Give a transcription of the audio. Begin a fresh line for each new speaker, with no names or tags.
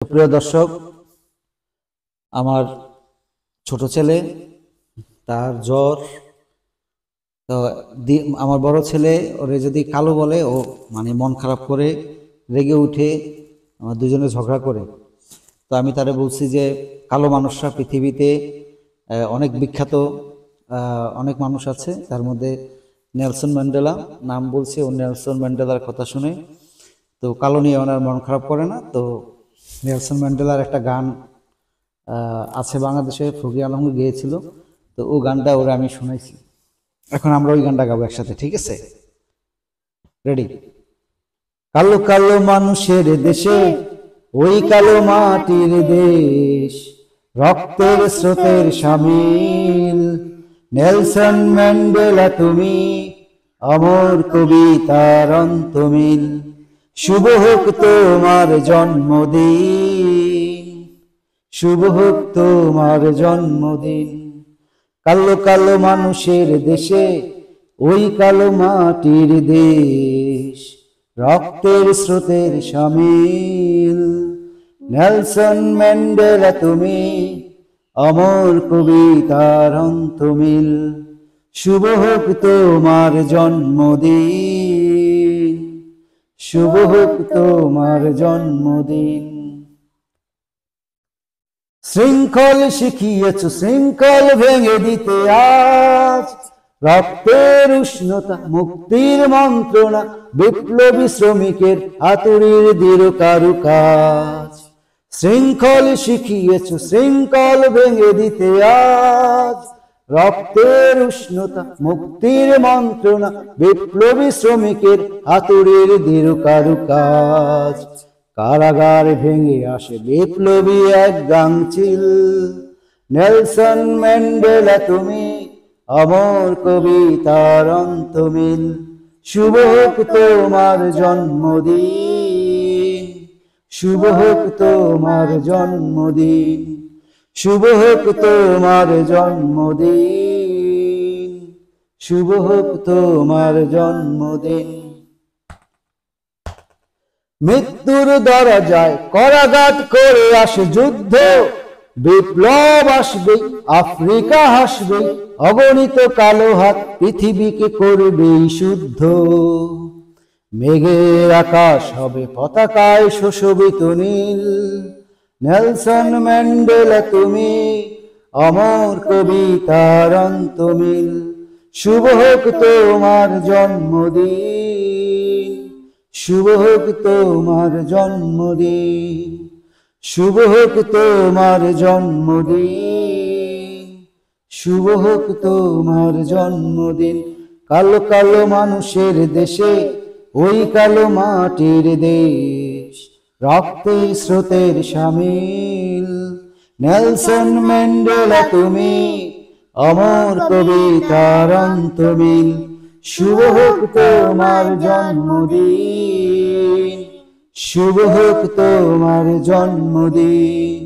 প্রিয় দর্শক, আমার ছোট ছেলে, তার জ্বর। তো আমার বড় ছেলে ওরে যদি কালো বলে, ও মানে মন খারাপ করে, রেগে উঠে, আমার দুজনে ঝগড়া করে। তো আমি তারে বলছি যে কালো মানুষরা পৃথিবীতে অনেক বিখ্যাত, অনেক মানুষ আছে, তার মধ্যে নেলসন ম্যান্ডেলা নাম বলছে। ও নেলসন ম্যান্ডেলার কথা শুনে তো কালো নিয়ে ওনার মন খারাপ করে না। তো নেলসন ম্যান্ডেলার একটা গান আছে বাংলাদেশে, ফকির আলমগীর গেয়েছিল। তো ও গানটা ওরা আমি শুনাইছি। এখন আমরা ওই গানটা গাবো একসাথে, ঠিক আছে? রেডি? কালো কালো মানুষের দেশে, ওই কালো মাটির দেশ, রক্তের স্রোতের শামিল নেলসন ম্যান্ডেলা তুমি, অমর কবিতার অন্তমিল। শুভ হোক তোমার জন্মদিন, শুভ হোক তোমার জন্মদিন। কালো কালো মানুষের দেশে, ওই কালো মাটির দেশ, রক্তের স্রোতের শামিল নেলসন ম্যান্ডেলা তুমি, অমর কবিতার অন্তমিল। শুভ হোক তোমার জন্মদিন, শুভ হোক তোমার জন্মদিন। শৃঙ্খল শিখিয়েছ, শৃঙ্খল ভেঙে দিতে আজ, রক্তের উষ্ণতা, মুক্তির মন্ত্রণা, বিপ্লবী শ্রমিকের হাতুড়ির দৃঢ় কারুকাজ। শৃঙ্খল শিখিয়েছ, শৃঙ্খল ভেঙে দিতে আজ, রক্তের উষ্ণতা, মুক্তির মন্ত্রণা, বিপ্লবী শ্রমিকের হাতুড়ির দৃঢ় কারুকাজ। কারাগার ভেঙে আসে বিপ্লবী এক গাংচিল, নেলসন ম্যান্ডেলা তুমি, অমর কবিতার অন্তমিল। শুভ হোক তোমার জন্মদিন, শুভ হোক তোমার জন্মদিন, শুভ হোক তোমার জন্মদিন, শুভ হোক তোমার জন্মদিন। মৃত্যুর দরজায় করাঘাত করে আসে যুদ্ধ, বিপ্লব আসবে, আফ্রিকা হাসবে, অগণিত কালো হাত পৃথিবীকে করবে শুদ্ধ। মেঘের আকাশ হবে পতাকায় সুশোভিত নীল, নেলসন ম্যান্ডেলা তুমি, অমর কবিতার অন্তমিল। শুভ হোক তোমার জন্মদিন, শুভ হোক তোমার জন্মদিন, শুভ হোক তোমার জন্মদিন, শুভ হোক তোমার জন্মদিন। কালো কালো মানুষের দেশে, ওই কালো মাটির দেশ, রক্তের স্রোতের শামিল নেলসন ম্যান্ডেলা তুমি, অমর কবিতার অন্তমিল। শুভ হোক তোমার জন্মদিন, শুভ হোক তোমার জন্মদিন।